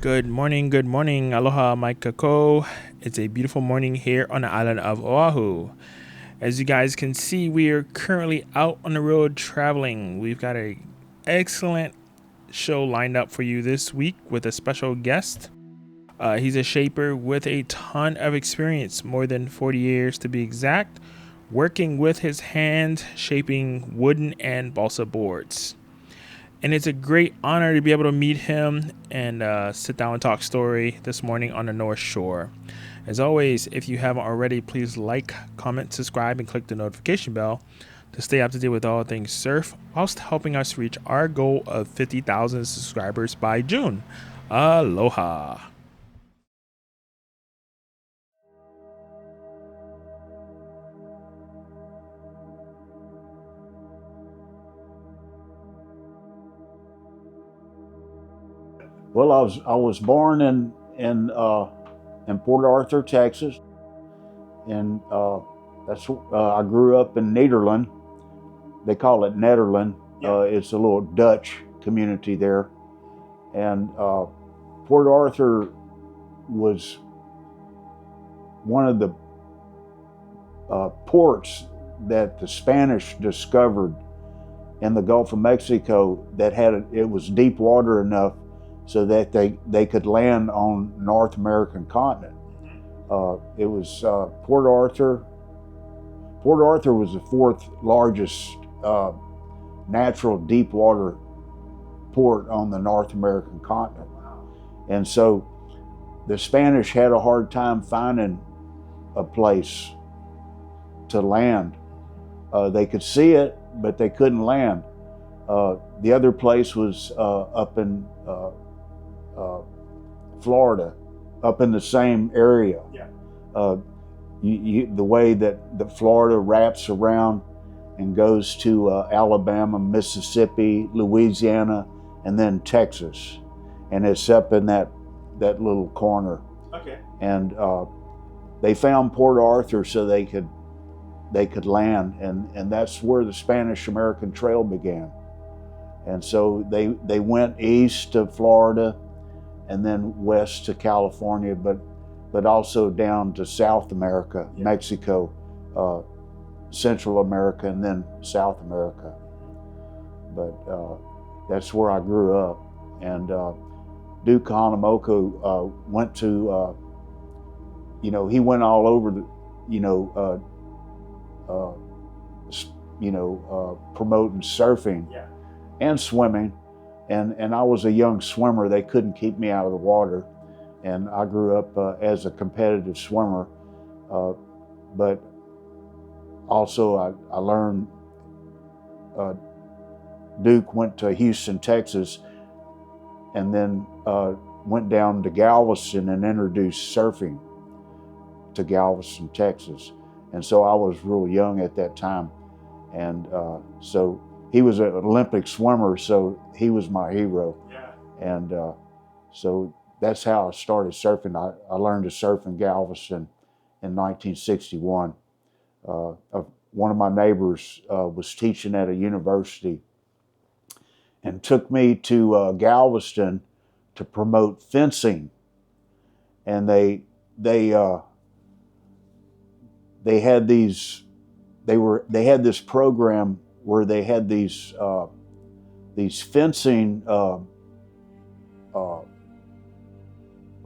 Good morning, aloha mai kako. It's a beautiful morning here on the island of Oahu. As you guys can see, we are currently out on the road traveling. We've got a excellent show lined up for you this week with a special guest. He's a shaper with a ton of experience, more than 40 years to be exact, working with his hands, shaping wooden and balsa boards. And it's a great honor to be able to meet him and sit down and talk story this morning on the North Shore. As always, if you haven't already, please like, comment, subscribe, and click the notification bell to stay up to date with all things surf, whilst helping us reach our goal of 50,000 subscribers by June. Aloha. Well, I was born in Port Arthur, Texas, and I grew up in Nederland. They call it Nederland. Yeah. It's a little Dutch community there, and Port Arthur was one of the ports that the Spanish discovered in the Gulf of Mexico that it was deep water enough so that they could land on North American continent. It was Port Arthur. Port Arthur was the fourth largest natural deep water port on the North American continent. And so the Spanish had a hard time finding a place to land. They could see it, but they couldn't land. The other place was up in Florida, up in the same area. Yeah. The way that the Florida wraps around and goes to Alabama, Mississippi, Louisiana, and then Texas, and it's up in that little corner. Okay. And they found Port Arthur so they could land, and that's where the Spanish-American Trail began. And so they went east to Florida and then west to California, but also down to South America, yeah. Mexico, Central America, and then South America. But that's where I grew up. And Duke Kahanamoku went to, he went all over promoting surfing. Yeah. And swimming, and I was a young swimmer. They couldn't keep me out of the water, and I grew up as a competitive swimmer, but also I learned. Duke went to Houston, Texas, and then went down to Galveston and introduced surfing to Galveston, Texas, and so I was real young at that time, and so. He was an Olympic swimmer, so he was my hero. Yeah. And so that's how I started surfing. I learned to surf in Galveston in 1961. One of my neighbors was teaching at a university and took me to Galveston to promote fencing. And they had this program where they had these fencing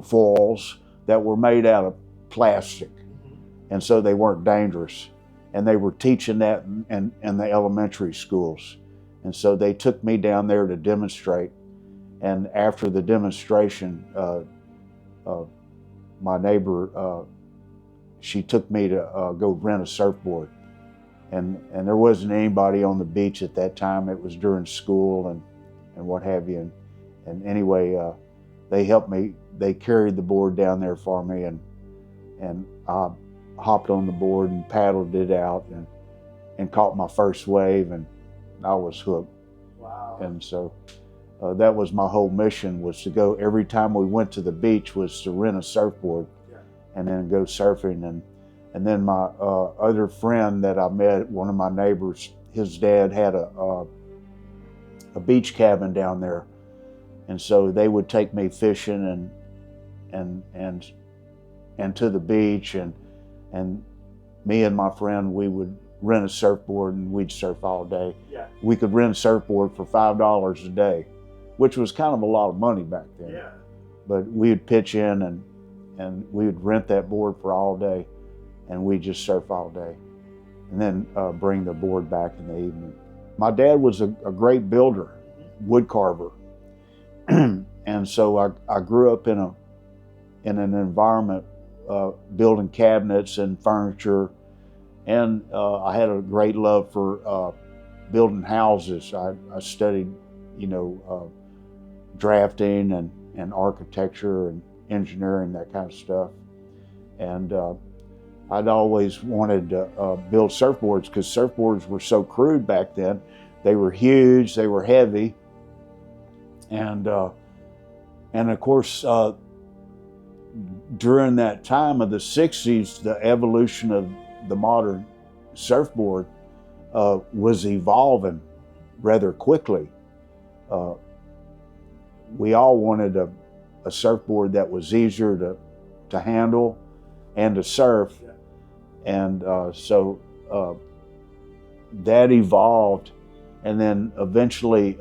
foils that were made out of plastic, and so they weren't dangerous. And they were teaching that in the elementary schools, and so they took me down there to demonstrate. And after the demonstration, my neighbor, she took me to go rent a surfboard. And there wasn't anybody on the beach at that time. It was during school and what have you. And anyway, they helped me. They carried the board down there for me, and I hopped on the board and paddled it out and caught my first wave, and I was hooked. Wow. And so that was my whole mission, was to go every time we went to the beach was to rent a surfboard. Yeah. And then go surfing. And then my other friend that I met, one of my neighbors, his dad had a beach cabin down there, And so they would take me fishing and to the beach, and me and my friend, we would rent a surfboard and we'd surf all day. Yeah. We could rent a surfboard for $5 a day, which was kind of a lot of money back then. Yeah. But we would pitch in and we would rent that board for all day, and we'd just surf all day, and then bring the board back in the evening. My dad was a great builder, wood carver, and so I grew up in an environment building cabinets and furniture, and I had a great love for building houses. I studied, drafting and architecture and engineering, that kind of stuff. And I'd always wanted to build surfboards, because surfboards were so crude back then. They were huge, they were heavy, and of course, during that time of the 60s, the evolution of the modern surfboard was evolving rather quickly. We all wanted a surfboard that was easier to handle and to surf. And so that evolved, and then eventually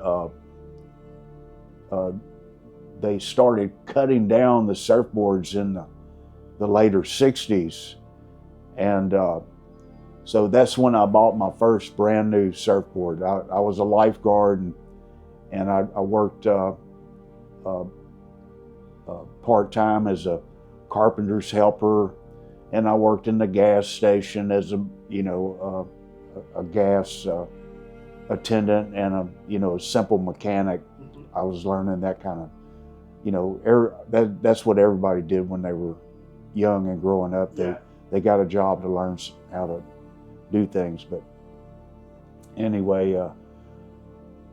they started cutting down the surfboards in the later 60s. And so that's when I bought my first brand new surfboard. I was a lifeguard, and I worked part-time as a carpenter's helper, and I worked in the gas station as a gas attendant and a simple mechanic. I was learning that kind of, that's what everybody did when they were young and growing up. They got a job to learn how to do things. But anyway,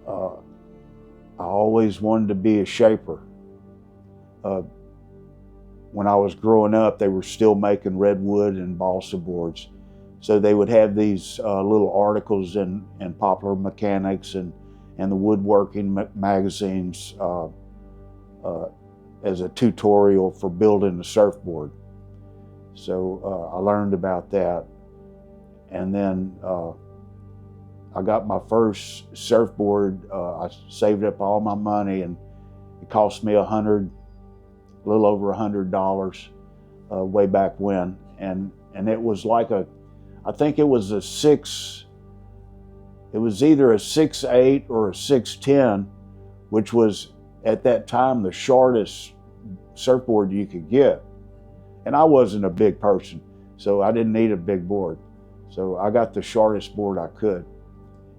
I always wanted to be a shaper. When I was growing up, they were still making Redwood and Balsa boards. So they would have these little articles in Popular Mechanics and the woodworking magazines as a tutorial for building a surfboard. So I learned about that. And then I got my first surfboard. I saved up all my money, and it cost me a little over $100 way back when. And it was like I think it was it was either a 6'8" or a 6'10", which was at that time the shortest surfboard you could get. And I wasn't a big person, so I didn't need a big board. So I got the shortest board I could.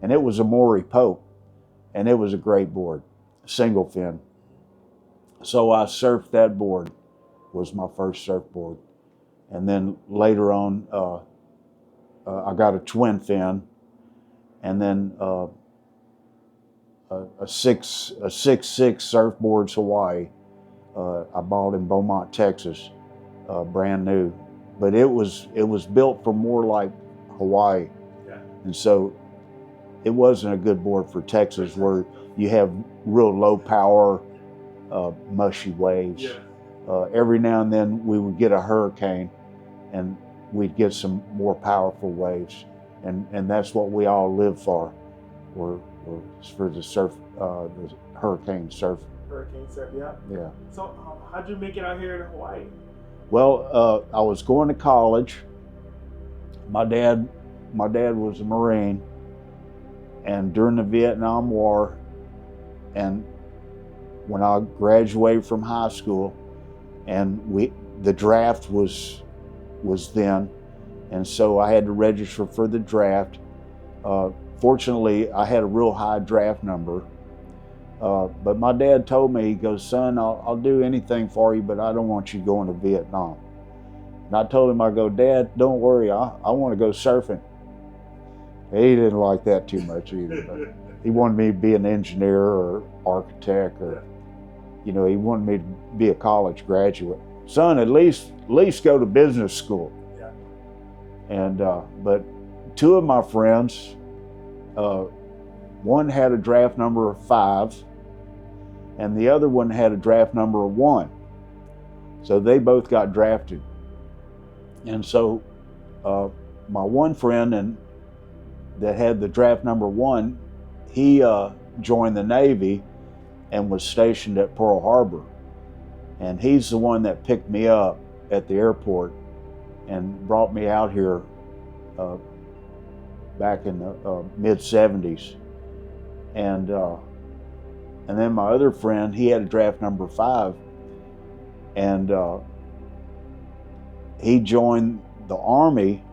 And it was a Maury Pope, and it was a great board, single fin. So I surfed that board, was my first surfboard. And then later on, I got a twin fin, and then a 6'6" Surfboards Hawai'i. I bought in Beaumont, Texas, brand new. But it was built for more like Hawaii. Yeah. And so it wasn't a good board for Texas, where you have real low power, mushy waves. Yeah. Every now and then we would get a hurricane, and we'd get some more powerful waves, and that's what we all live for, for the surf, the hurricane surf. Hurricane surf, yeah. Yeah. So how'd you make it out here in Hawaii? Well, I was going to college. My dad was a Marine, and during the Vietnam War, and when I graduated from high school, and the draft was then, and so I had to register for the draft. Fortunately, I had a real high draft number, but my dad told me, he goes, "Son, I'll do anything for you, but I don't want you going to Vietnam." And I told him, I go, "Dad, don't worry, I want to go surfing." He didn't like that too much either, but he wanted me to be an engineer or architect, or he wanted me to be a college graduate. "Son, at least go to business school." Yeah. And but two of my friends, one had a draft number of 5, and the other one had a draft number of 1. So they both got drafted. And so my one friend that had the draft number 1, he joined the Navy and was stationed at Pearl Harbor. And he's the one that picked me up at the airport and brought me out here back in the mid-70s. And then my other friend, he had a draft number 5, and he joined the Army,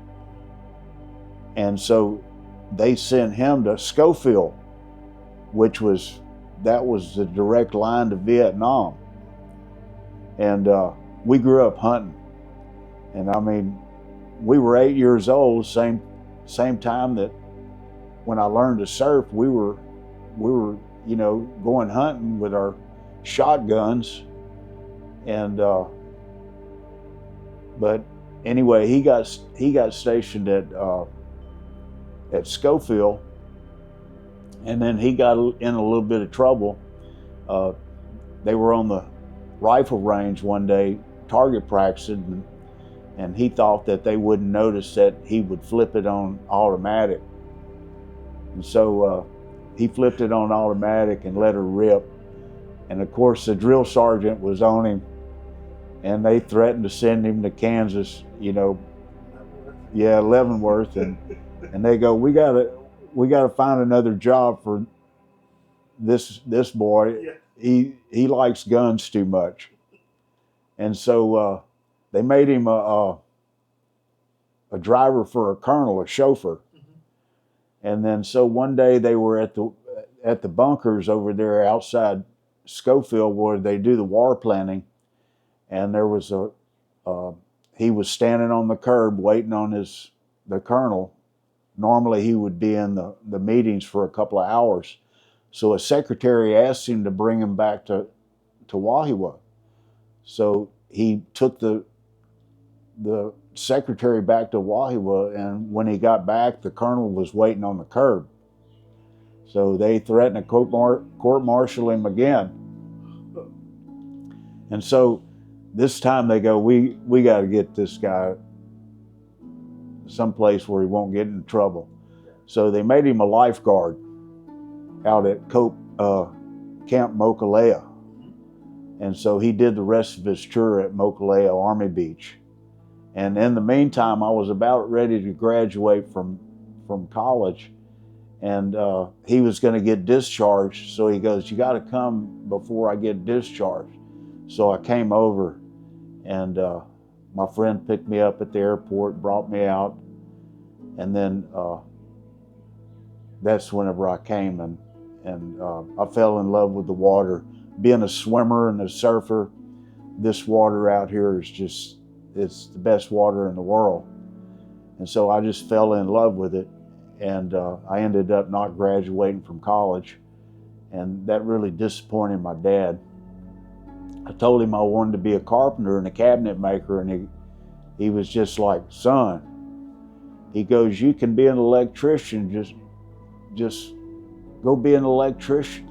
and so they sent him to Schofield, that was the direct line to Vietnam. And we grew up hunting, and I mean, we were 8 years old, same time that when I learned to surf, we were going hunting with our shotguns. And but anyway, he got stationed at Schofield, and then he got in a little bit of trouble. They were on the rifle range one day, target practicing, and he thought that they wouldn't notice that he would flip it on automatic. And so he flipped it on automatic and let her rip. And of course the drill sergeant was on him, and they threatened to send him to Kansas, Leavenworth, and they go, we gotta find another job for this boy. He likes guns too much. And so they made him a driver for a colonel, a chauffeur. And then so one day they were at the bunkers over there outside Schofield where they do the water planning, and there was he was standing on the curb waiting on the colonel. Normally he would be in the meetings for a couple of hours. So a secretary asked him to bring him back to Wahiwa. So he took the secretary back to Wahiwa, and when he got back, the colonel was waiting on the curb. So they threatened to court-martial him again. And so this time they go, we got to get this guy someplace where he won't get in trouble. So they made him a lifeguard out at Camp Mokuleia. And so he did the rest of his tour at Mokuleia Army Beach. And in the meantime, I was about ready to graduate from college, and he was going to get discharged. So he goes, you got to come before I get discharged. So I came over, and my friend picked me up at the airport, brought me out, and then that's whenever I came, and I fell in love with the water. Being a swimmer and a surfer, this water out here is just, it's the best water in the world. And so I just fell in love with it, and I ended up not graduating from college, and that really disappointed my dad. I told him I wanted to be a carpenter and a cabinet maker, and he was just like, son, he goes, you can be an electrician, just go be an electrician.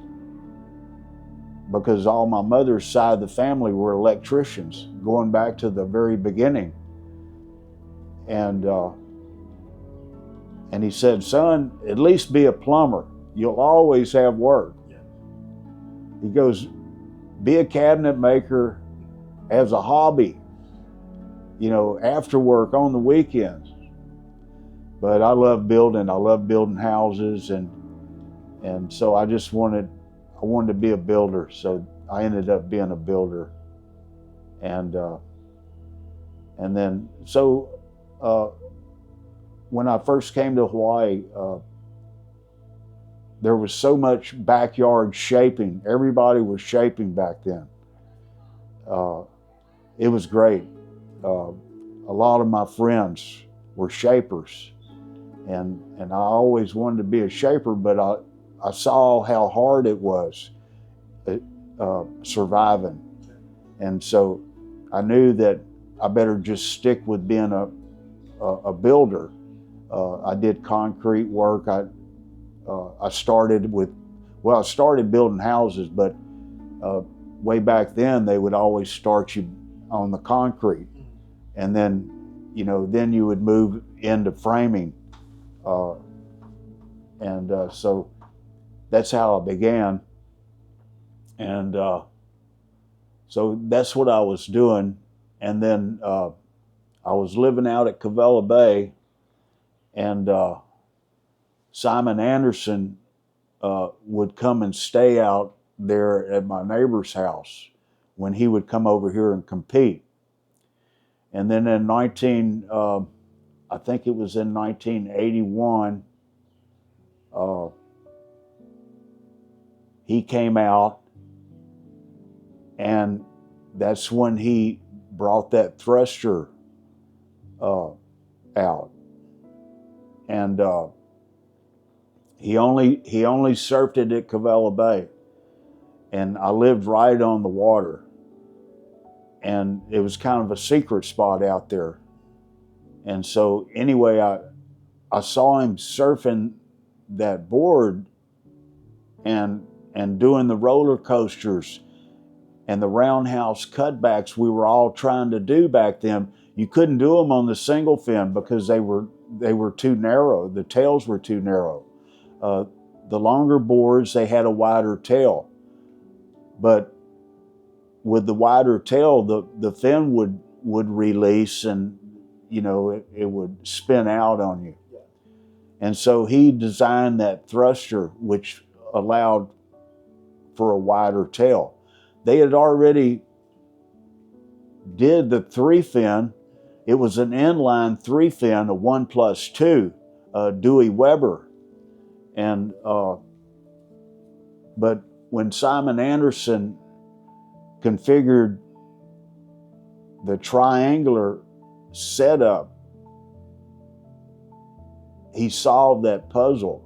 Because all my mother's side of the family were electricians, going back to the very beginning. And he said, son, at least be a plumber. You'll always have work. Yeah. He goes, be a cabinet maker as a hobby, after work on the weekends. But I love building houses, and so I just wanted to be a builder, so I ended up being a builder. And then, so when I first came to Hawaii, there was so much backyard shaping. Everybody was shaping back then. It was great. A lot of my friends were shapers, and I always wanted to be a shaper, but I saw how hard it was surviving. And so I knew that I better just stick with being a builder. I did concrete work. I started building houses, but way back then, they would always start you on the concrete, and then, then you would move into framing, so that's how I began, and so that's what I was doing, and then I was living out at Kewela Bay, and Simon Anderson would come and stay out there at my neighbor's house when he would come over here and compete. And then in I think it was in 1981, he came out, and that's when he brought that thruster out. And he only surfed it at Kewela Bay, and I lived right on the water, and it was kind of a secret spot out there. And so anyway, I saw him surfing that board and doing the roller coasters and the roundhouse cutbacks we were all trying to do back then. You couldn't do them on the single fin because they were too narrow. The tails were too narrow. The longer boards, they had a wider tail, but with the wider tail, the fin would release, and it would spin out on you. And so he designed that thruster, which allowed for a wider tail. They had already did the 3-fin. It was an inline 3-fin, a 1+2, Dewey Weber. And but when Simon Anderson configured the triangular setup, he solved that puzzle.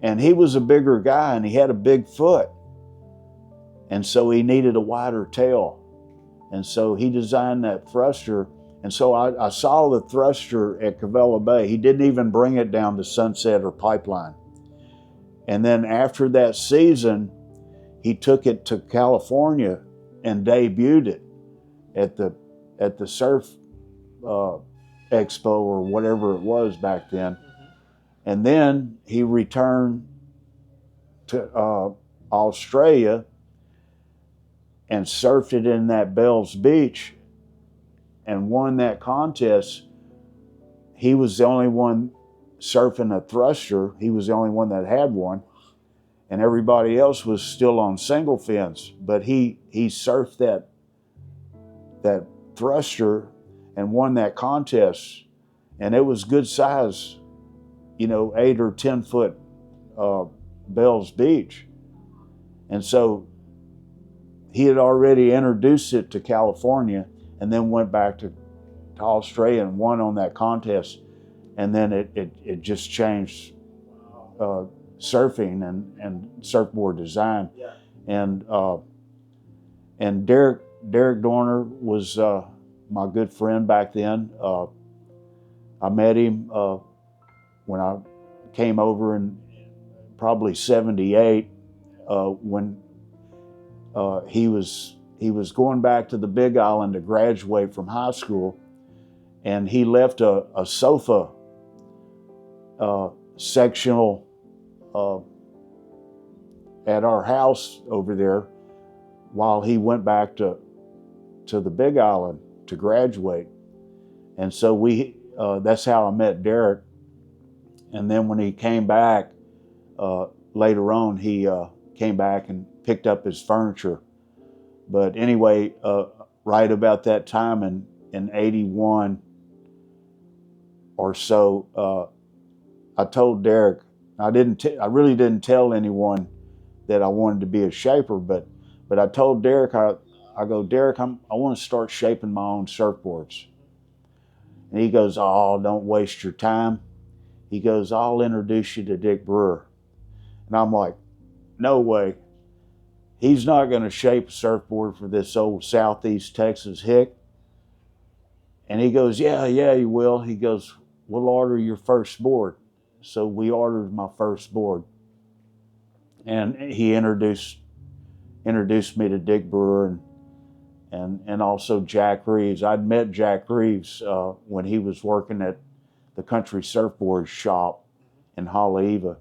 And he was a bigger guy, and he had a big foot, and so he needed a wider tail. And so he designed that thruster. And so I saw the thruster at Kewela Bay. He didn't even bring it down to Sunset or Pipeline. And then after that season, he took it to California and debuted it at the Surf Expo or whatever it was back then. And then he returned to Australia and surfed it in that Bells Beach and won that contest. He was the only one surfing a thruster. He was the only one that had one, and everybody else was still on single fins. But he surfed that thruster and won that contest, and it was good size, 8 or 10 foot Bells Beach. And so he had already introduced it to California, and then went back to Australia and won on that contest. And then it just changed surfing and surfboard design. Yeah. And Darrick Doerner was my good friend back then. I met him when I came over in probably '78, when he was going back to the Big Island to graduate from high school, and he left a sofa sectional at our house over there while he went back to the Big Island to graduate. And so that's how I met Darrick. And then when he came back later on, he came back and picked up his furniture. But anyway, right about that time in 81 or so, I told Darrick, I really didn't tell anyone that I wanted to be a shaper, but I told Darrick, I go, Darrick, I want to start shaping my own surfboards. And he goes, oh, don't waste your time. He goes, I'll introduce you to Dick Brewer. And I'm like, no way. He's not going to shape a surfboard for this old Southeast Texas hick. And he goes, yeah, he will. He goes, we'll order your first board. So we ordered my first board. And he introduced introduced me to Dick Brewer and also Jack Reeves. I'd met Jack Reeves when he was working at the Country Surfboard shop in Hawai'i.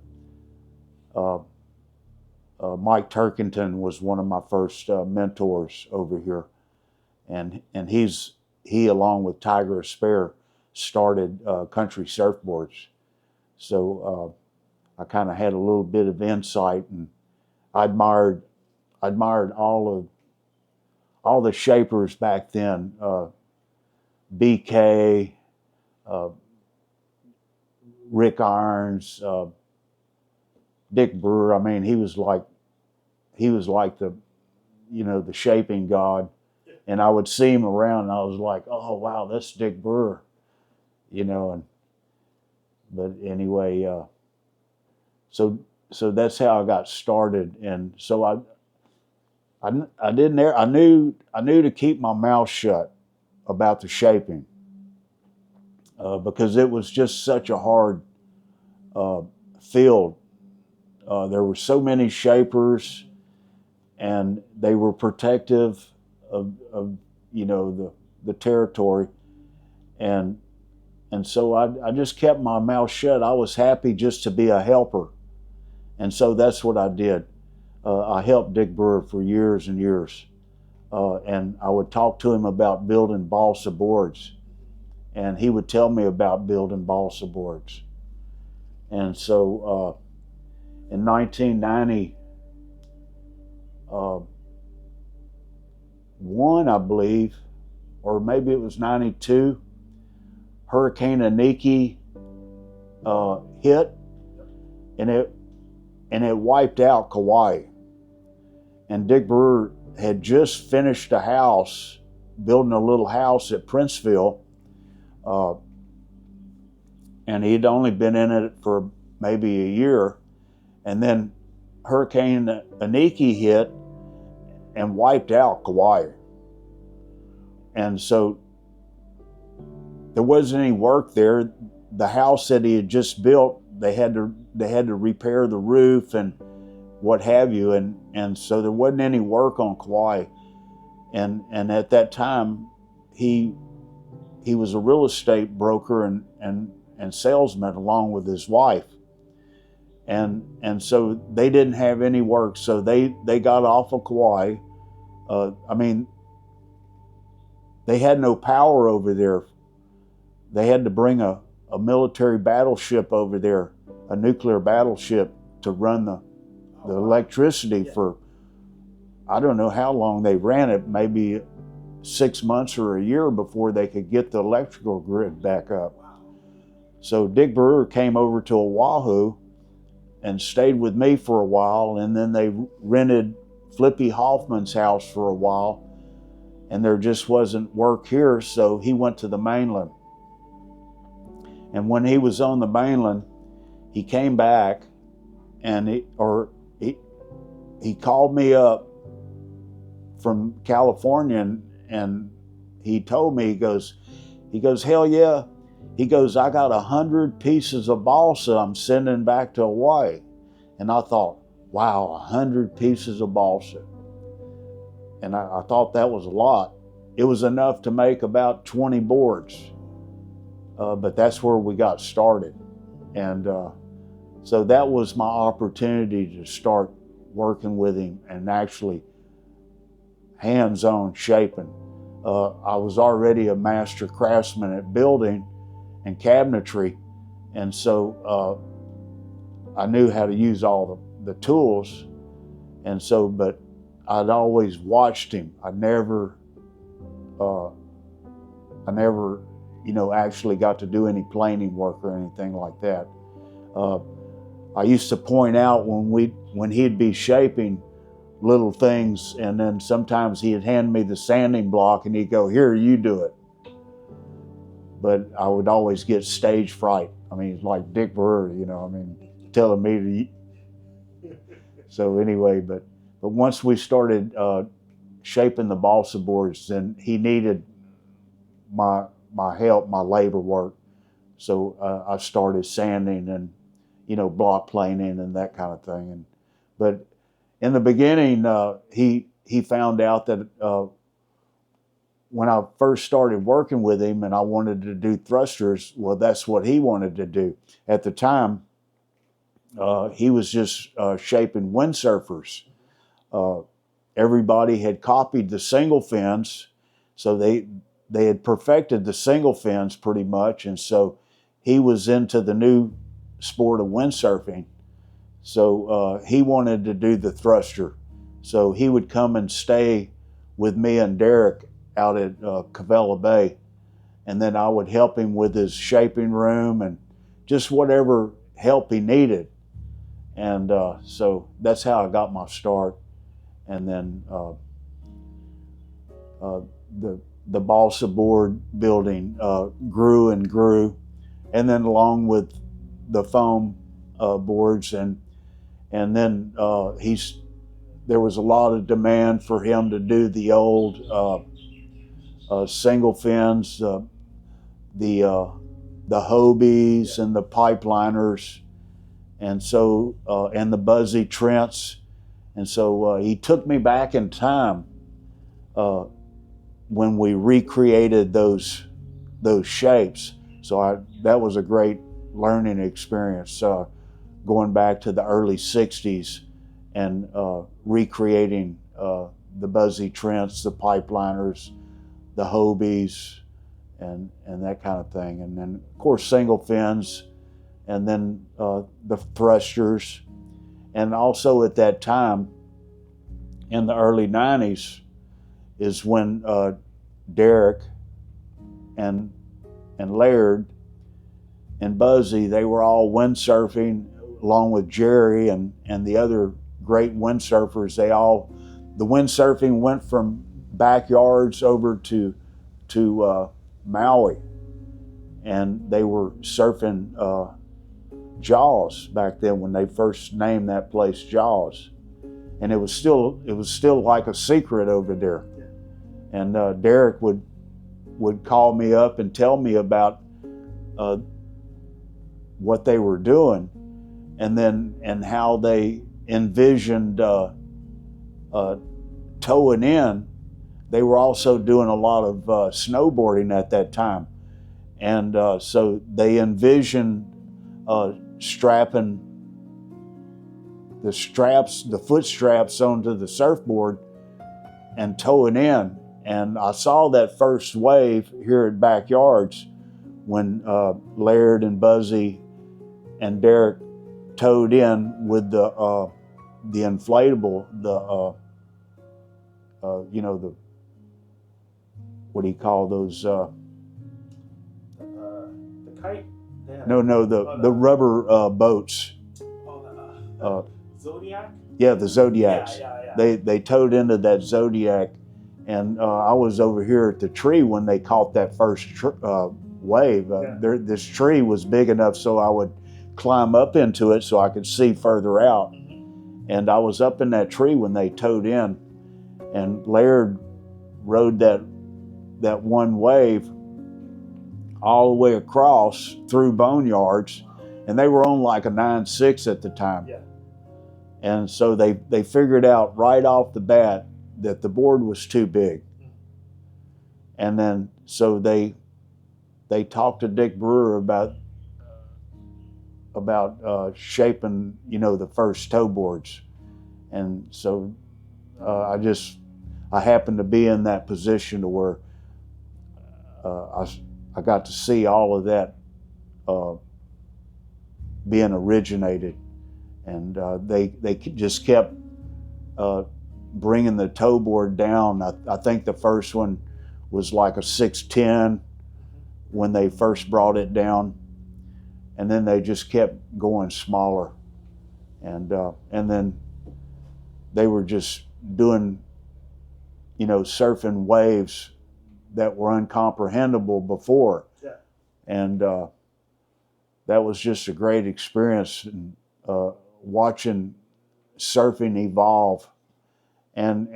Mike Turkington was one of my first mentors over here, and he along with Tiger Spare started Country Surfboards. So I kind of had a little bit of insight, and I admired all the shapers back then. BK, Rick Irons, Dick Brewer. I mean, he was like the, the shaping god. And I would see him around, and I was like, oh wow, that's Dick Brewer, but anyway, so that's how I got started. And so I knew to keep my mouth shut about the shaping, because it was just such a hard field. There were so many shapers, and they were protective of the territory, and so I just kept my mouth shut. I was happy just to be a helper, and so that's what I did. I helped Dick Brewer for years and years, and I would talk to him about building balsa boards, and he would tell me about building balsa boards. And so in 1991, I believe, or maybe it was 92, Hurricane Iniki hit, and it wiped out Kauai. And Dick Brewer had just finished a house, building a little house at Princeville, and he'd only been in it for maybe a year, and then Hurricane Iniki hit and wiped out Kauai. And so there wasn't any work there. The house that he had just built, they had to repair the roof and what have you, and so there wasn't any work on Kauai. And at that time, he was a real estate broker and salesman along with his wife. And so they didn't have any work, so they got off of Kauai. They had no power over there. They had to bring a military battleship over there, a nuclear battleship, to run the electricity for, I don't know how long they ran it, maybe 6 months or a year before they could get the electrical grid back up. So Dick Brewer came over to Oahu and stayed with me for a while, and then they rented Flippy Hoffman's house for a while, and there just wasn't work here, so he went to the mainland. And when he was on the mainland, he came back, and he called me up from California, and he told me, he goes, hell yeah. He goes, I got 100 pieces of balsa I'm sending back to Hawaii. And I thought, wow, 100 pieces of balsa. And I thought that was a lot. It was enough to make about 20 boards. But that's where we got started. And so that was my opportunity to start working with him and actually hands-on shaping. I was already a master craftsman at building and cabinetry, and so I knew how to use all the tools, and so, but I'd always watched him. I never actually got to do any planing work or anything like that. I used to point out when he'd be shaping little things, and then sometimes he'd hand me the sanding block and he'd go, here, you do it. But I would always get stage fright. I mean, like Dick Brewer, telling me to. So anyway, but once we started shaping the balsa boards, then he needed my help, my labor work. So I started sanding and, block planing and that kind of thing. But in the beginning, he found out that when I first started working with him and I wanted to do thrusters, well, that's what he wanted to do. At the time, he was just shaping windsurfers. Everybody had copied the single fins, so they had perfected the single fins pretty much, and so he was into the new sport of windsurfing. So he wanted to do the thruster. So he would come and stay with me and Darrick out at Kewela Bay, and then I would help him with his shaping room and just whatever help he needed. And so that's how I got my start. And then the balsa board building grew and grew, and then along with the foam boards, and then there was a lot of demand for him to do the old single fins, the Hobies and the pipeliners, and so and the Buzzy Trents. And so he took me back in time when we recreated those shapes. So that was a great learning experience, going back to the early 60s and recreating the Buzzy Trents, the pipeliners, the Hobies, and that kind of thing. And then, of course, single fins, and then the thrusters. And also at that time, in the early 90s, is when Darrick and Laird and Buzzy, they were all windsurfing along with Gerry and the other great windsurfers. The windsurfing went from backyards over to Maury, and they were surfing Jaws back then when they first named that place Jaws, and it was still like a secret over there. And Darrick would call me up and tell me about what they were doing, and how they envisioned towing in. They were also doing a lot of snowboarding at that time, and so they envisioned strapping the foot straps onto the surfboard and towing in. And I saw that first wave here at Backyards when Laird and Buzzy and Darrick towed in with the inflatable, what do you call those? The kite? No, the rubber boats. Zodiac? Yeah, the Zodiacs. Yeah. They towed into that Zodiac, and I was over here at the tree when they caught that first wave. This tree was big enough so I would climb up into it so I could see further out. Mm-hmm. And I was up in that tree when they towed in, and Laird rode that one wave all the way across through boneyards, and they were on like a 9.6 at the time. Yeah. And so they figured out right off the bat that the board was too big. And then so they talked to Dick Brewer about shaping, the first tow boards. And so I happened to be in that position to where I got to see all of that being originated. And they just kept bringing the tow board down. I think the first one was like a 610 when they first brought it down, and then they just kept going smaller, and then they were just doing, surfing waves that were incomprehensible before. Yeah. And that was just a great experience, and watching surfing evolve, and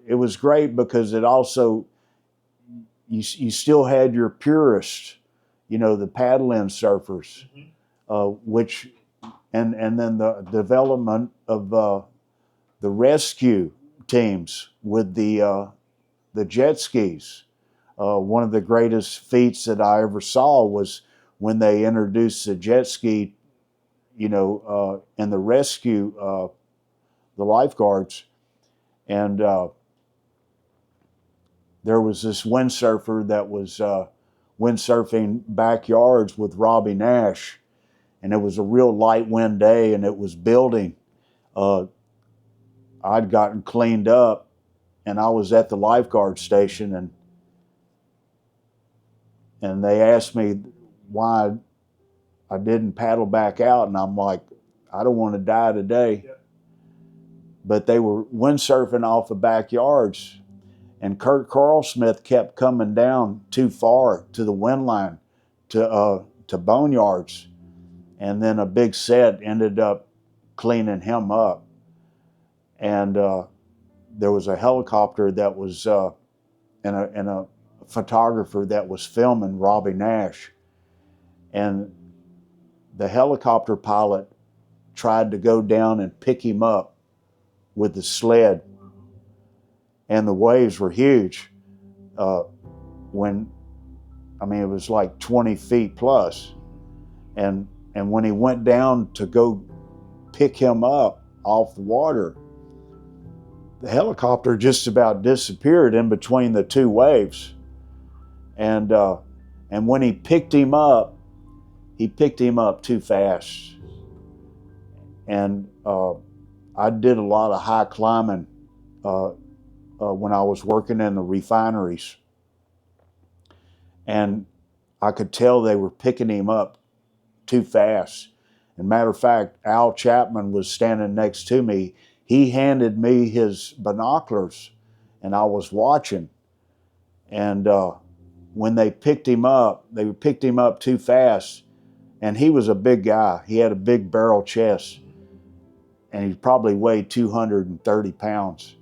it was great because it also, you still had your purists, the paddle-in surfers, mm-hmm. Which and then the development of the rescue teams with the jet skis. One of the greatest feats that I ever saw was when they introduced the jet ski, in the rescue, the lifeguards. And there was this windsurfer that was windsurfing backyards with Robby Naish. And it was a real light wind day, and it was building. I'd gotten cleaned up, and I was at the lifeguard station, and they asked me why I didn't paddle back out, and I'm like, I don't want to die today. Yeah. But they were windsurfing off of backyards, and Kurt Carlsmith kept coming down too far to the wind line, to boneyards. And then a big set ended up cleaning him up. And there was a helicopter that was, and a photographer that was filming Robby Naish. And the helicopter pilot tried to go down and pick him up with the sled. And the waves were huge. It was like 20 feet plus. And when he went down to go pick him up off the water, the helicopter just about disappeared in between the two waves. And when he picked him up too fast. And I did a lot of high climbing when I was working in the refineries. And I could tell they were picking him up too fast. And matter of fact, Al Chapman was standing next to me. He handed me his binoculars, and I was watching. And when they picked him up too fast. And he was a big guy. He had a big barrel chest, and he probably weighed 230 pounds.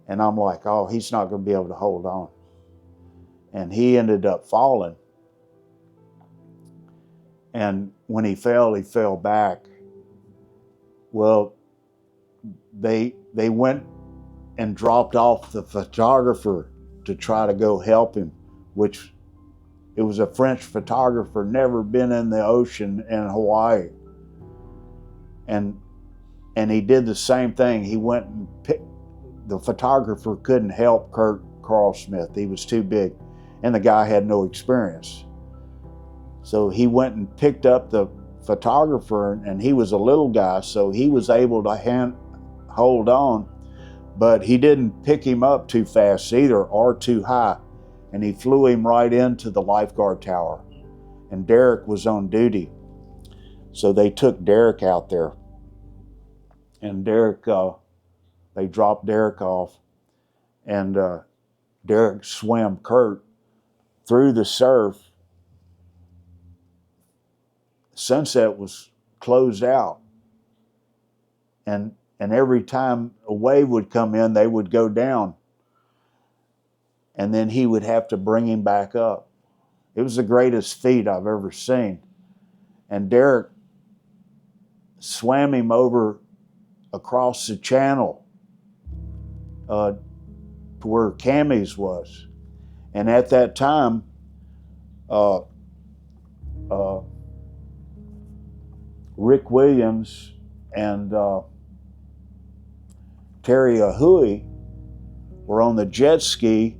And I'm like, oh, he's not going to be able to hold on. And he ended up falling. And when he fell back. Well, they went and dropped off the photographer to try to go help him, which it was a French photographer, never been in the ocean in Hawaii. And he did the same thing. He went and the photographer couldn't help Kurt Carlsmith. He was too big, and the guy had no experience. So he went and picked up the photographer, and he was a little guy, so he was able to hold on, but he didn't pick him up too fast either, or too high, and he flew him right into the lifeguard tower. And Darrick was on duty, so they took Darrick out there, and they dropped Darrick off, and Darrick swam Kurt through the surf. Sunset was closed out, and every time a wave would come in, they would go down, and then he would have to bring him back up. It was the greatest feat I've ever seen. And Darrick swam him over across the channel to where Cammy's was. And at that time, Rick Williams and Terry Ahui were on the jet ski.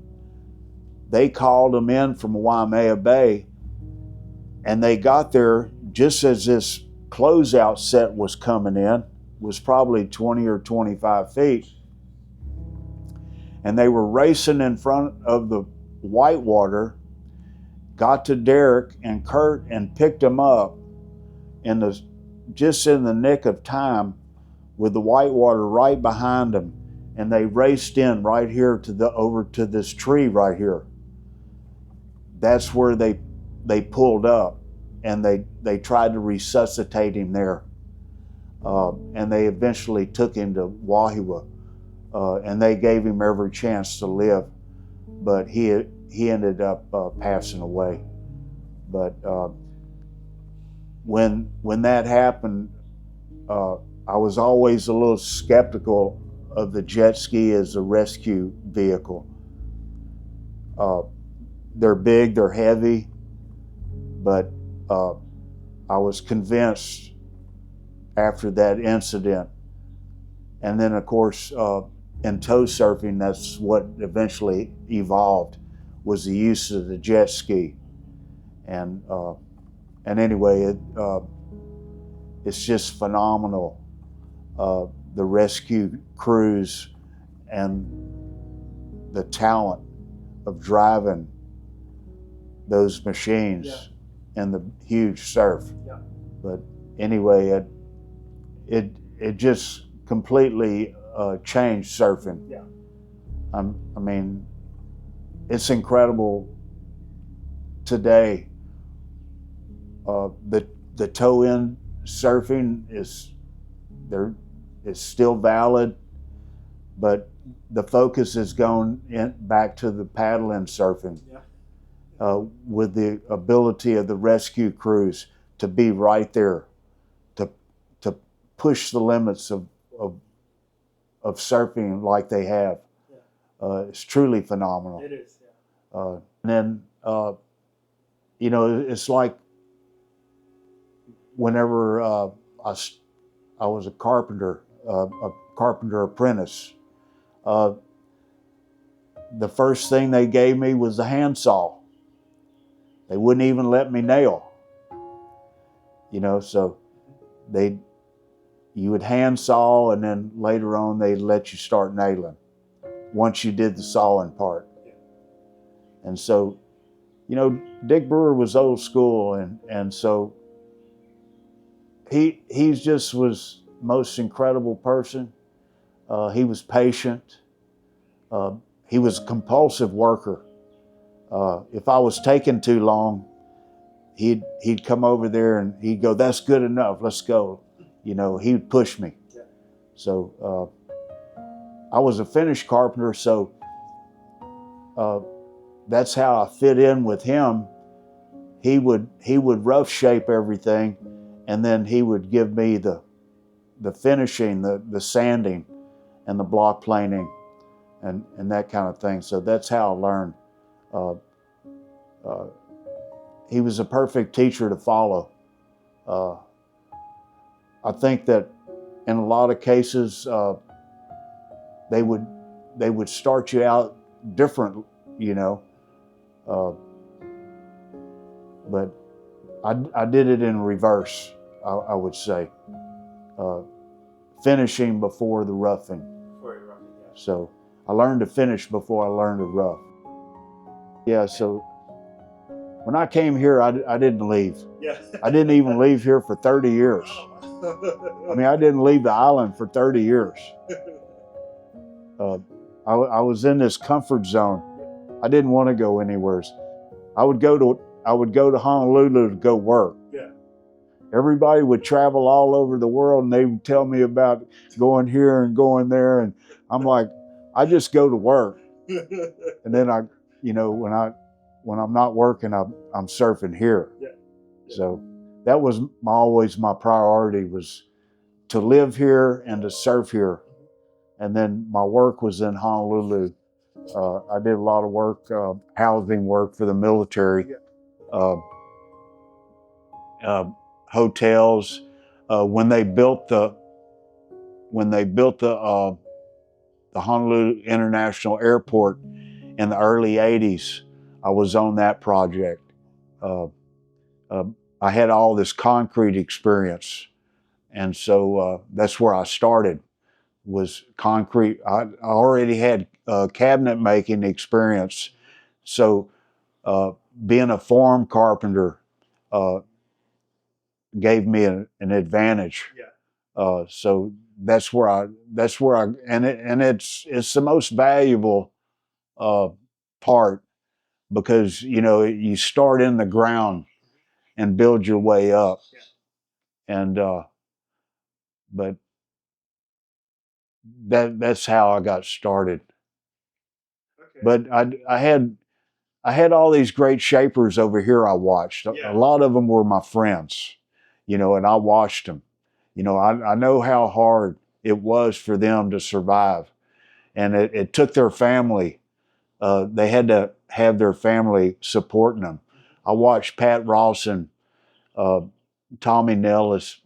They called them in from Waimea Bay, and they got there just as this closeout set was coming in. It was probably 20 or 25 feet. And they were racing in front of the whitewater, got to Darrick and Kurt and picked them up just in the nick of time, with the whitewater right behind them, and they raced in right here over to this tree right here. That's where they pulled up, and they tried to resuscitate him there, and they eventually took him to Oahu, and they gave him every chance to live, but he ended up passing away. But when that happened, I was always a little skeptical of the jet ski as a rescue vehicle. They're big, they're heavy, but I was convinced after that incident. And then, of course, in tow surfing, that's what eventually evolved, was the use of the jet ski. And anyway, it's just phenomenal, the rescue crews and the talent of driving those machines in the huge surf. Yeah. But anyway, it just completely changed surfing. Yeah. I mean, it's incredible today. The toe-in surfing is still valid, but the focus is going back to the paddle-in surfing. Yeah. With the ability of the rescue crews to be right there, to push the limits of surfing like they have. Yeah. It's truly phenomenal. It is. Yeah. And then you know, it's like whenever I was a carpenter apprentice. The first thing they gave me was a handsaw. They wouldn't even let me nail. You know, so you would handsaw, and then later on they'd let you start nailing once you did the sawing part. And so, you know, Dick Brewer was old school, and so he just was the most incredible person. He was patient. He was a compulsive worker. If I was taking too long, he'd come over there and he'd go, "That's good enough, let's go." You know, he would push me. Yeah. So I was a finished carpenter, so that's how I fit in with him. He would rough shape everything, and then he would give me the finishing, the sanding, and the block planing, and that kind of thing. So that's how I learned. He was a perfect teacher to follow. I think that in a lot of cases, they would start you out different, you know. But I did it in reverse, I would say. Finishing before the roughing. Before you're roughing, yeah. So I learned to finish before I learned to rough. Yeah, so when I came here, I didn't leave. Yeah. I didn't even leave here for 30 years. I mean, I didn't leave the island for 30 years. I was in this comfort zone. I didn't want to go anywhere. I would go to Honolulu to go work. Yeah. Everybody would travel all over the world, and they would tell me about going here and going there, and I'm like, I just go to work. And then you know, when I'm not working, I'm surfing here. Yeah. Yeah. So that was always my priority, was to live here and to surf here. And then my work was in Honolulu. I did a lot of work, housing work for the military, hotels. When they built the Honolulu International Airport in the early '80s, I was on that project. I had all this concrete experience, and so that's where I started, was concrete. I already had cabinet making experience, so being a form carpenter gave me an advantage. Yeah. So that's where I it's the most valuable part, because you know, you start in the ground and build your way up. Yeah. And but that's how I got started. Okay. But I had all these great shapers over here I watched. Yeah. A lot of them were my friends, you know, and I watched them. You know, I know how hard it was for them to survive. And it took their family. They had to have their family supporting them. I watched Pat Rawson, Tommy Nellis,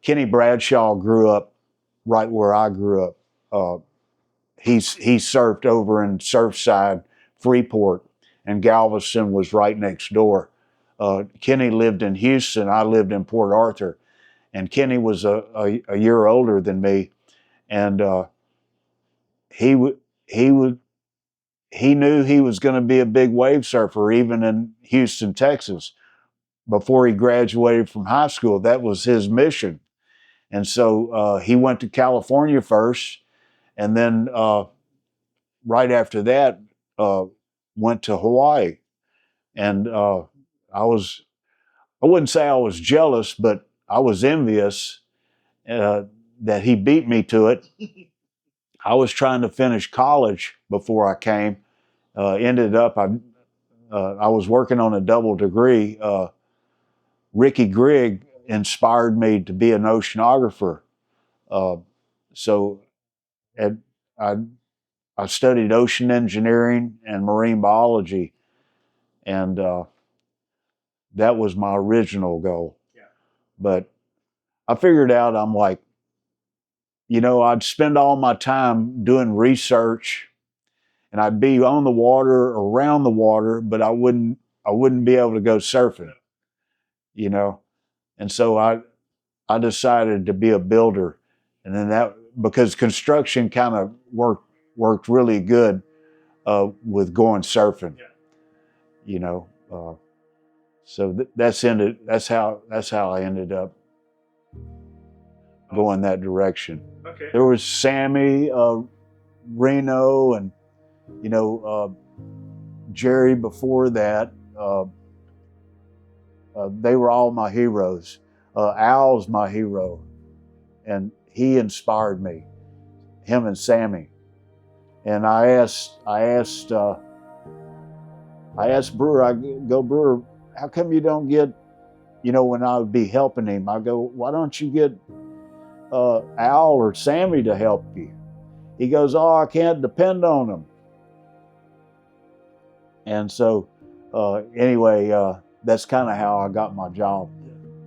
Kenny Bradshaw grew up right where I grew up. He surfed over in Surfside, Freeport, and Galveston was right next door. Kenny lived in Houston. I lived in Port Arthur, and Kenny was a year older than me, and he knew he was going to be a big wave surfer, even in Houston, Texas. Before he graduated from high school, that was his mission, and so he went to California first, and then right after that, went to Hawaii. And I wouldn't say I was jealous, but I was envious that he beat me to it. I was trying to finish college before I came. Ended up, I was working on a double degree. Ricky Grigg inspired me to be an oceanographer. So I studied ocean engineering and marine biology, and that was my original goal. Yeah. But I figured out, I'm like, I'd spend all my time doing research, and I'd be on the water, around the water, but I wouldn't be able to go surfing, And so I decided to be a builder, and then because construction kind of worked really good with going surfing, So that's how I ended up going that direction. Okay. There was Sammy, Reno, and Gerry before that. They were all my heroes. Al's my hero, and he inspired me. Him and Sammy. And I asked Brewer, Brewer, how come you don't get, when I would be helping him, I go, why don't you get Al or Sammy to help you? He goes, oh, I can't depend on them. And so anyway, that's kind of how I got my job.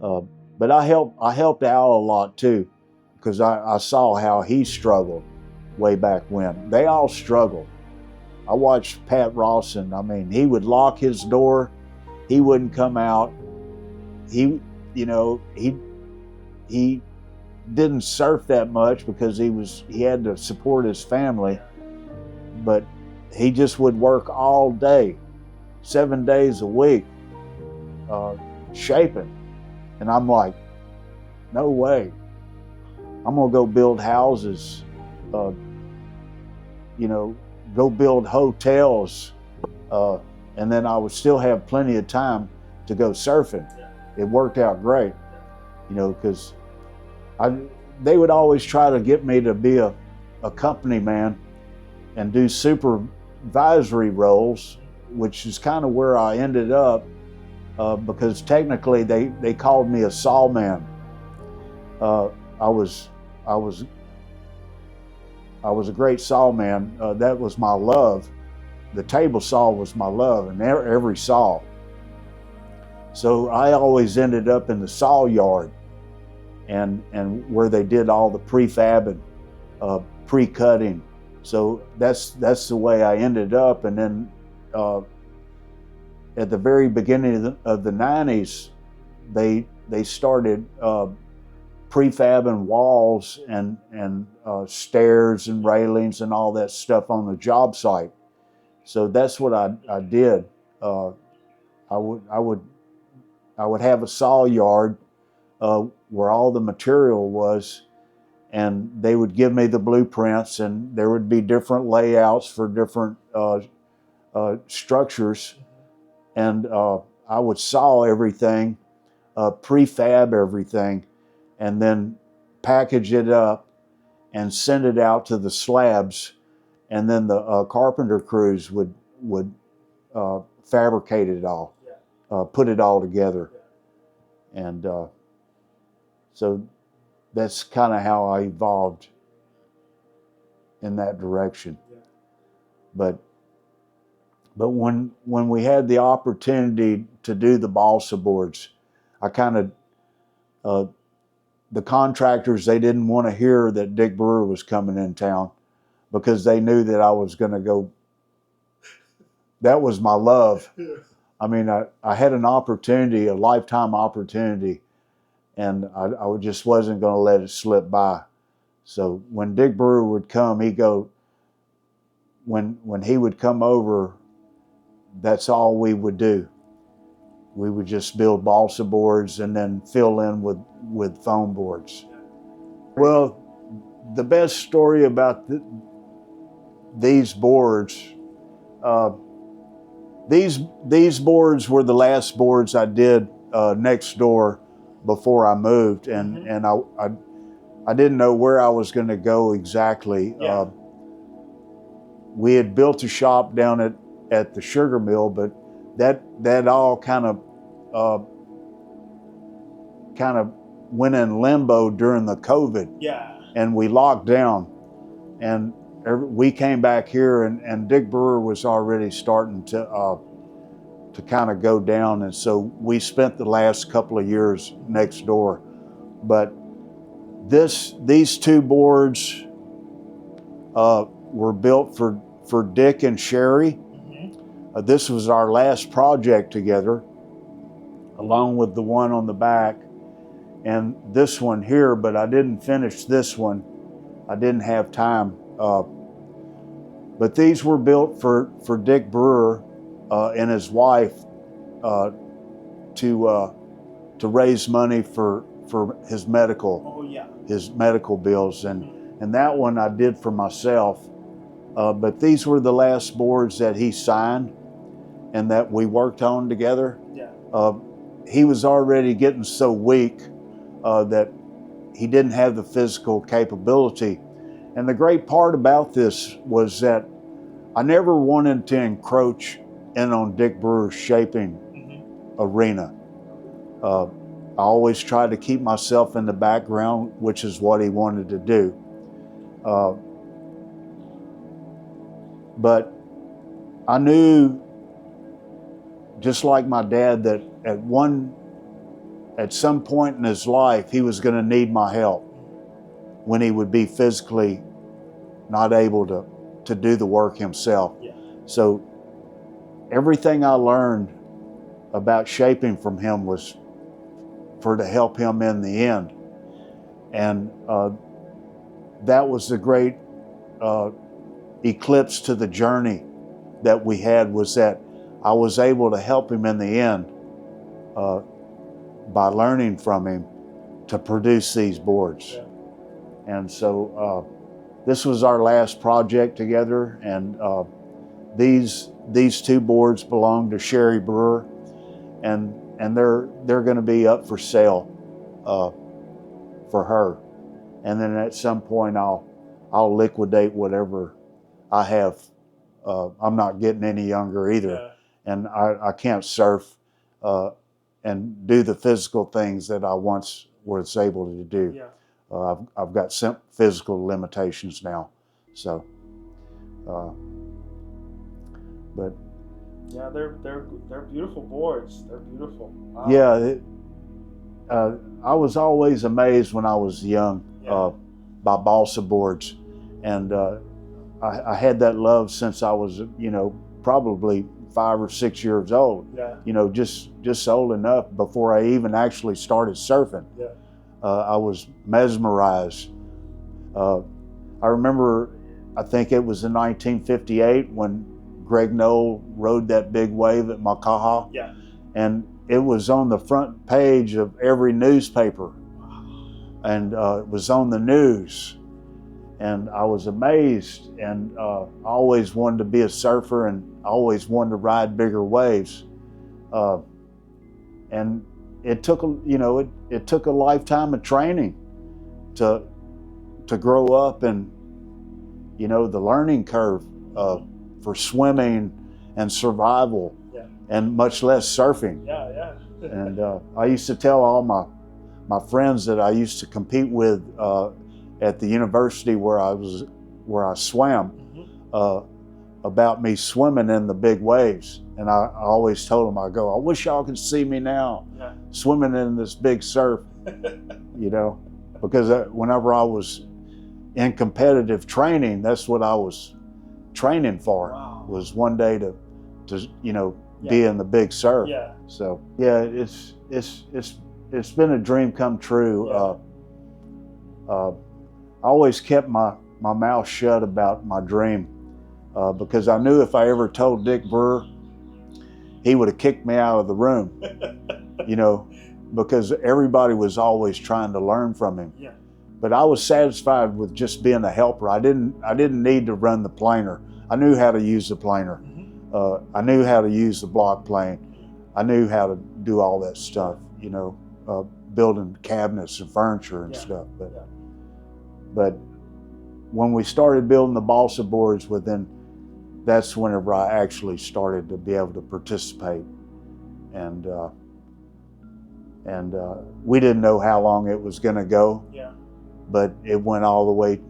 But I helped Al a lot too, because I saw how he struggled way back when. They all struggled. I watched Pat Rawson. I mean, he would lock his door. He wouldn't come out. He didn't surf that much because he had to support his family, but he just would work all day, 7 days a week, shaping. And I'm like, no way. I'm gonna go build houses, go build hotels, and then I would still have plenty of time to go surfing. It worked out great, because they would always try to get me to be a company man and do supervisory roles, which is kind of where I ended up, because technically they called me a sawman. I was a great sawman. That was my love. The table saw was my love, and every saw. So I always ended up in the saw yard, and where they did all the prefabbing, pre-cutting. So that's the way I ended up. And then at the very beginning of the 90s, they started prefabbing walls and stairs and railings and all that stuff on the job site. So that's what I did. I would have a saw yard where all the material was, and they would give me the blueprints, and there would be different layouts for different structures, and I would saw everything, prefab everything, and then package it up and send it out to the slabs, and then the carpenter crews would fabricate it all, put it all together. And so that's kind of how I evolved in that direction. Yeah. But when we had the opportunity to do the balsa boards, I kind of the contractors, they didn't want to hear that Dick Brewer was coming in town because they knew that I was going to go. That was my love. I mean, I had an opportunity, a lifetime opportunity, and I just wasn't going to let it slip by. So when Dick Brewer would come, when he would come over, that's all we would do. We would just build balsa boards and then fill in with foam boards. Well, the best story about these boards, these boards were the last boards I did next door before I moved, and I didn't know where I was going to go exactly. Yeah. We had built a shop down at the sugar mill, but that all kind of went in limbo during the COVID. Yeah. And we locked down, and we came back here, and Dick Brewer was already starting to kind of go down, and so we spent the last couple of years next door. But these two boards were built for Dick and Sherry. Mm-hmm. This was our last project together, along with the one on the back and this one here, but I didn't finish this one. I didn't have time. But these were built for Dick Brewer and his wife to raise money for his medical. Oh, yeah. His medical bills, and that one I did for myself. But these were the last boards that he signed and that we worked on together. Yeah. He was already getting so weak that he didn't have the physical capability. And the great part about this was that I never wanted to encroach in on Dick Brewer's shaping arena. I always tried to keep myself in the background, which is what he wanted to do. But I knew, just like my dad, that at some point in his life, he was going to need my help when he would be physically not able to do the work himself. Yeah. So everything I learned about shaping from him was to help him in the end. And that was the great eclipse to the journey that we had, was that I was able to help him in the end by learning from him to produce these boards. Yeah. And so this was our last project together, and these two boards belong to Sherry Brewer, and they're going to be up for sale for her. And then at some point I'll liquidate whatever I have. I'm not getting any younger either. Yeah. And I can't surf and do the physical things that I once was able to do. Yeah. I've got some physical limitations now. So, but yeah, they're beautiful boards. They're beautiful. Wow. Yeah, I was always amazed when I was young by balsa boards, and I had that love since I was, probably 5 or 6 years old. Yeah. Just old enough before I even actually started surfing. Yeah. I was mesmerized. I remember, I think it was in 1958 when Greg Knoll rode that big wave at Makaha. Yeah. And it was on the front page of every newspaper. And it was on the news. And I was amazed, and I always wanted to be a surfer, and I always wanted to ride bigger waves. And it took it took a lifetime of training to grow up, and the learning curve for swimming and survival, and much less surfing. Yeah. And I used to tell all my friends that I used to compete with at the university where I swam, about me swimming in the big waves. And I always told them, I go, I wish y'all could see me now, swimming in this big surf, you know, because whenever I was in competitive training, that's what I was training for, was one day to you know, be in the big surf. So yeah, it's been a dream come true. I always kept my mouth shut about my dream, because I knew if I ever told Dick Brewer, he would have kicked me out of the room, you know, because everybody was always trying to learn from him. But I was satisfied with just being a helper. I didn't need to run the planer. I knew how to use the planer. I knew how to use the block plane. I knew how to do all that stuff, you know, building cabinets and furniture and stuff. But when we started building the balsa boards, that's whenever I actually started to be able to participate. And we didn't know how long it was going to go, but it went all the way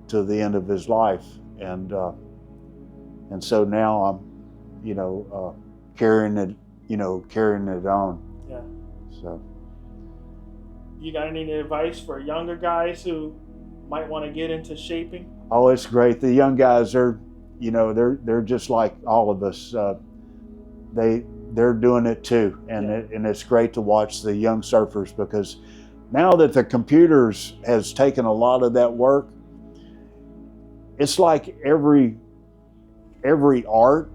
to the end of his life. And so now I'm, you know, carrying it on. So. You got any advice for younger guys who might want to get into shaping? Oh, it's great. The young guys are, you know, they're just like all of us. They're doing it too, and it's great to watch the young surfers, because now that the computers has taken a lot of that work, it's like every art,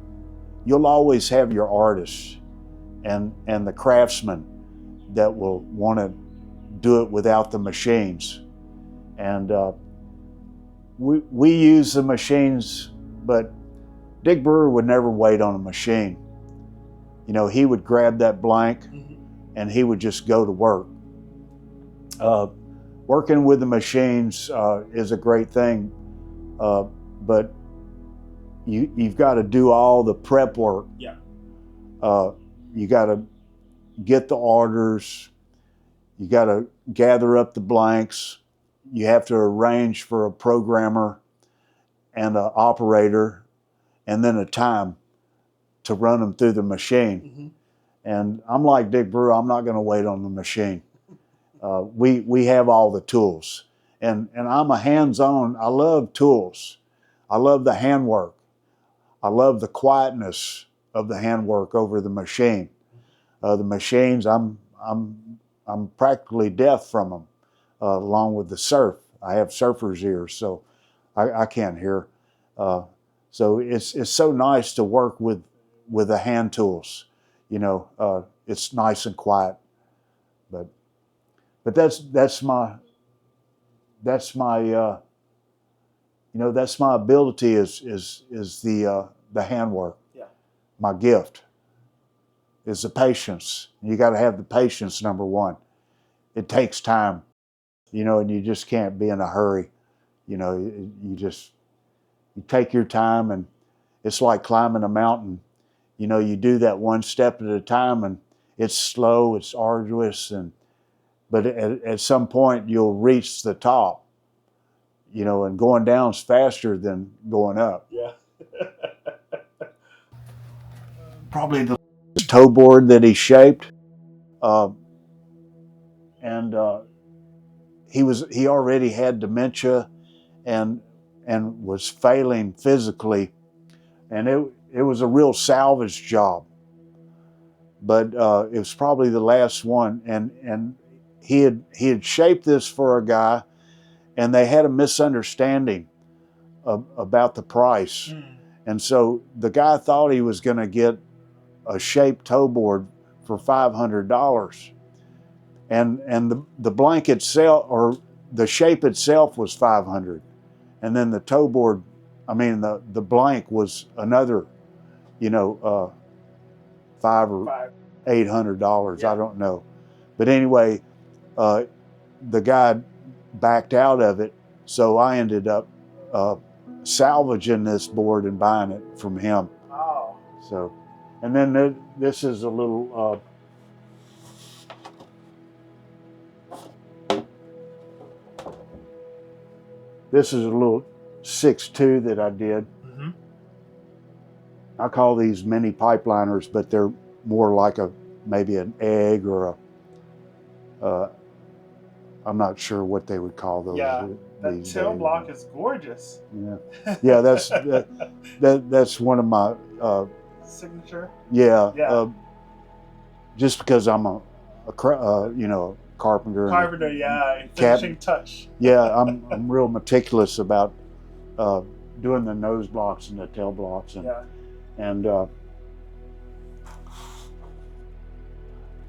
you'll always have your artists and the craftsmen that will want to do it without the machines. And we use the machines, but Dick Brewer would never wait on a machine. You know, he would grab that blank and he would just go to work. Working with the machines is a great thing, but you've got to do all the prep work. You got to get the orders. You got to gather up the blanks. You have to arrange for a programmer and an operator, and then a time to run them through the machine. And I'm like Dick Brewer, I'm not going to wait on the machine. We have all the tools, and I'm a hands-on. I love tools. I love the handwork. I love the quietness of the handwork over the machine. The machines, I'm practically deaf from them, along with the surf. I have surfer's ears, so I can't hear. So it's so nice to work with the hand tools. You know, it's nice and quiet. But that's my you know, that's my ability is the handwork. My gift is the patience. You got to have the patience, number one. It takes time, you know, and you just can't be in a hurry. You know, you take your time, and it's like climbing a mountain. You know, you do that one step at a time, and it's slow, it's arduous, but at some point you'll reach the top, you know, and going down's faster than going up. Probably the toe board that he shaped, and he already had dementia and was failing physically, and it was a real salvage job, but it was probably the last one, and he had shaped this for a guy, and they had a misunderstanding about the price. And so the guy thought he was going to get a shaped toe board for $500, and the blank itself, or the shape itself, was $500, and then the toe board, I mean the blank, was another, you know, $500 or $800. I don't know, but anyway, the guy backed out of it, so I ended up salvaging this board and buying it from him. So, and then this is a little This is a little 6'2" that I did. Mm-hmm. I call these mini pipeliners, but they're more like maybe an egg or I'm not sure what they would call those. Yeah, that tail days. block is gorgeous. Yeah, that's one of my signature. Yeah, yeah. Just because I'm a carpenter. Carpenter, yeah, finishing touch. Yeah, I'm real meticulous about doing the nose blocks and the tail blocks, and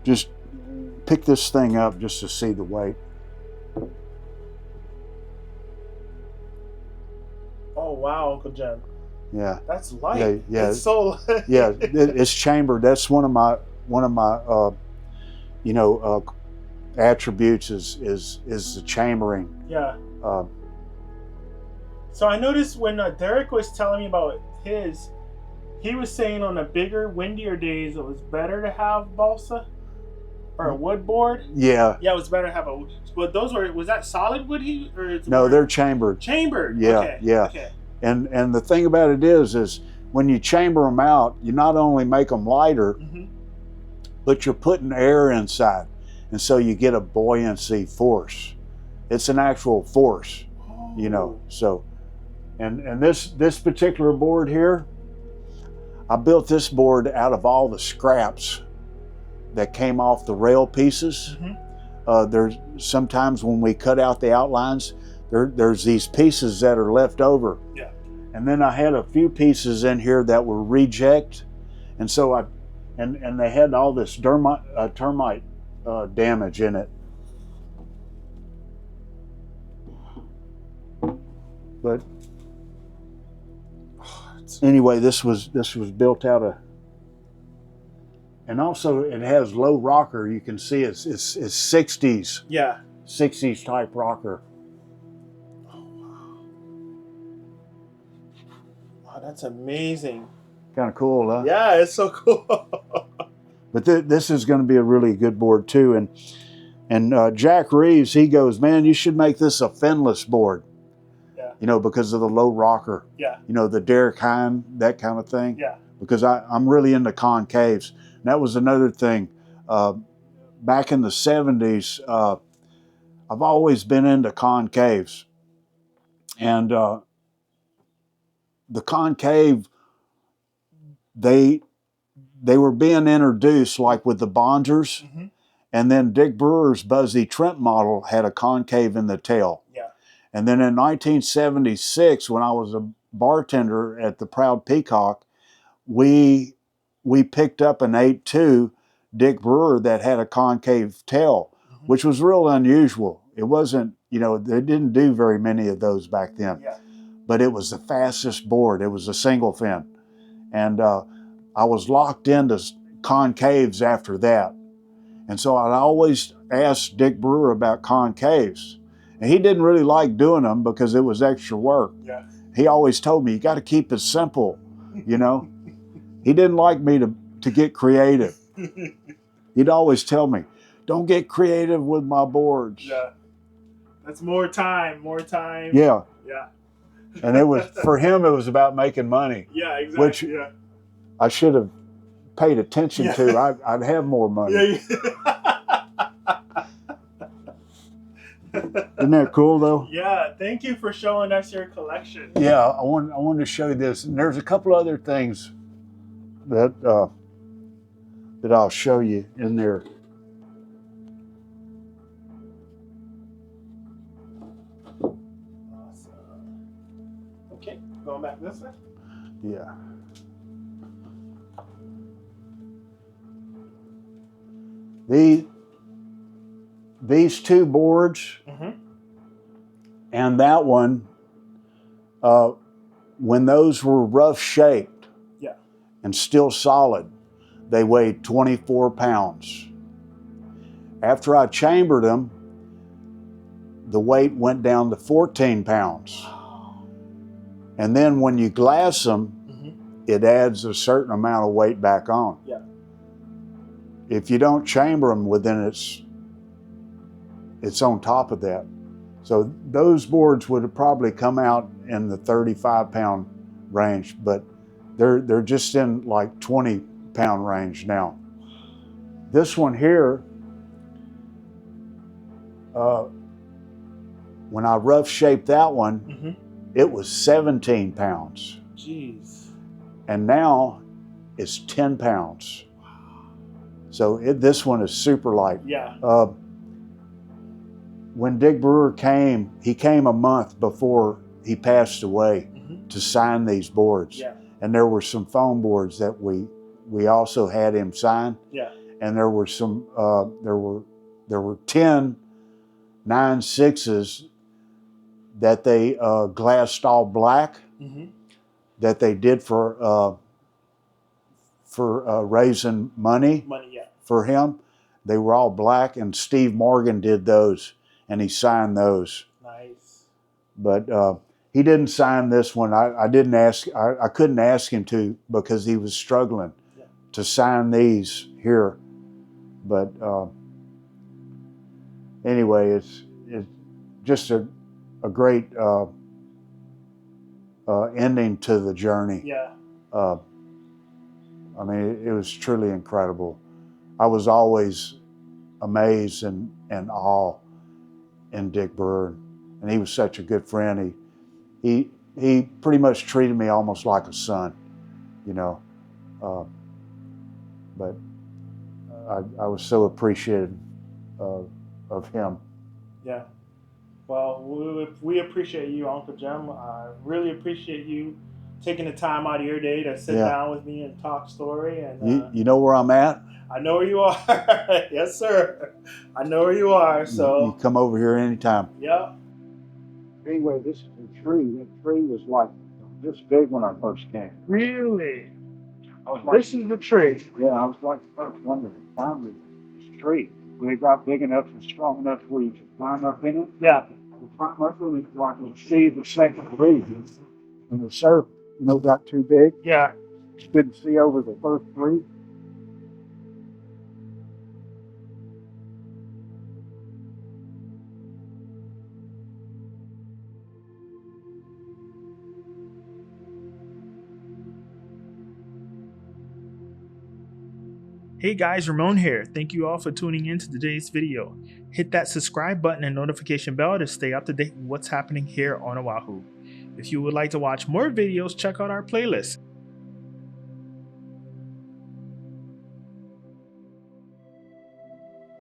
just pick this thing up just to see the weight. Oh wow, Uncle Jim. Yeah, that's light. Yeah, it's so light. Yeah, it's chambered. That's one of my attributes is the chambering. Yeah. So I noticed when Darrick was telling me about his, he was saying on the bigger, windier days it was better to have balsa or a wood board. Yeah. Yeah, it was better to have a. But those was that solid wood? No, they're chambered. Chambered. Yeah. Okay. Yeah. Okay. And the thing about it is when you chamber them out, you not only make them lighter, but you're putting air inside, and so you get a buoyancy force. It's an actual force, So, and this particular board here, I built this board out of all the scraps that came off the rail pieces. There's sometimes when we cut out the outlines, there's these pieces that are left over. Yeah. And then I had a few pieces in here that were reject, and so and they had all this termite damage in it. But anyway, this was built out of, and also it has low rocker. You can see it's 60s. Yeah. 60s type rocker. Wow, that's amazing. Kind of cool, huh? Yeah, it's so cool. But this is going to be a really good board too. And Jack Reeves, he goes, man, you should make this a finless board. Yeah. Because of the low rocker. Yeah. The Darrick Hine, that kind of thing. Yeah. Because I'm really into concaves. And that was another thing. Back in the 70s, I've always been into concaves. And the concave, they were being introduced like with the Bonders, and then Dick Brewer's Buzzy Trent model had a concave in the tail. Yeah. And then in 1976, when I was a bartender at the Proud Peacock, we picked up an 8.2 Dick Brewer that had a concave tail, which was real unusual. It wasn't, they didn't do very many of those back then. Yeah. But it was the fastest board. It was a single fin. And I was locked into concaves after that. And so I always asked Dick Brewer about concaves. And he didn't really like doing them because it was extra work. Yeah. He always told me, you got to keep it simple, He didn't like me to get creative. He'd always tell me, don't get creative with my boards. Yeah. That's more time. Yeah. Yeah. And it was, for him, it was about making money. Yeah, exactly. Which I should have paid attention to. I'd have more money. Isn't that cool, though? Yeah, thank you for showing us your collection. Yeah, I wanted to show you this. And there's a couple other things that I'll show you in there. Okay, going back this way? Yeah. These two boards and that one, when those were rough shaped and still solid, they weighed 24 pounds. After I chambered them, the weight went down to 14 pounds. And then when you glass them, it adds a certain amount of weight back on. Yeah. If you don't chamber them, well, then it's on top of that. So those boards would have probably come out in the 35-pound range, but they're just in like 20-pound range now. This one here, when I rough shaped that one, it was 17 pounds. Jeez. And now it's 10 pounds. So this one is super light. Yeah. When Dick Brewer came, he came a month before he passed away to sign these boards. Yeah. And there were some foam boards that we also had him sign. Yeah. And there were some there were 10 9.6s that they glassed all black that they did for raising money for him. They were all black, and Steve Morgan did those, and he signed those. Nice. But he didn't sign this one. I didn't ask. I couldn't ask him to because he was struggling to sign these here. But anyway, it's just a great ending to the journey. Yeah. I mean, it was truly incredible. I was always amazed and awe in Dick Brewer, and he was such a good friend. He pretty much treated me almost like a son, you know. But I was so appreciative of him. Yeah. Well, we appreciate you, Uncle Jim. I really appreciate you taking the time out of your day to sit down with me and talk story. And you know where I'm at? I know where you are. Yes, sir. I know where you are. So you come over here anytime. Yeah. Anyway, this is a tree. That tree was like this big when I first came. Really? This is the tree. Yeah, I was like the first one to find this tree. When it got big enough and strong enough where you could climb up in it. Yeah. You climb up in it so I could see the second tree. When the surf, got too big. Yeah. You couldn't see over the first tree. Hey guys, Ramon here. Thank you all for tuning in to today's video. Hit that subscribe button and notification bell to stay up to date with what's happening here on Oahu. If you would like to watch more videos, check out our playlist.